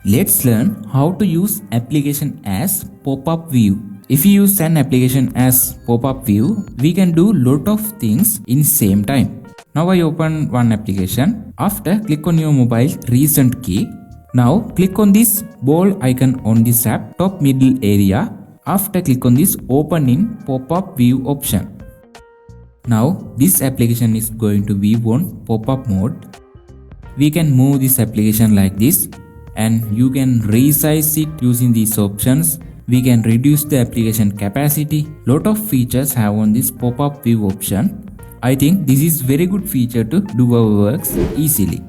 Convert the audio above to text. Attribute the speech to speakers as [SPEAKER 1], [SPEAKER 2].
[SPEAKER 1] Let's learn how to use application as pop-up view. If you use an application as pop-up view, we can do lot of things in same time. Now I open one application. After, click on your mobile recent key. Now click on this ball icon on this app top middle area. After, click on this open in pop-up view option. Now this application is going to be on pop-up mode. We can move this application like this, and you can resize it using these options. We can reduce the application capacity. Lot of features have on this pop-up view option. I think this is very good feature to do our works easily.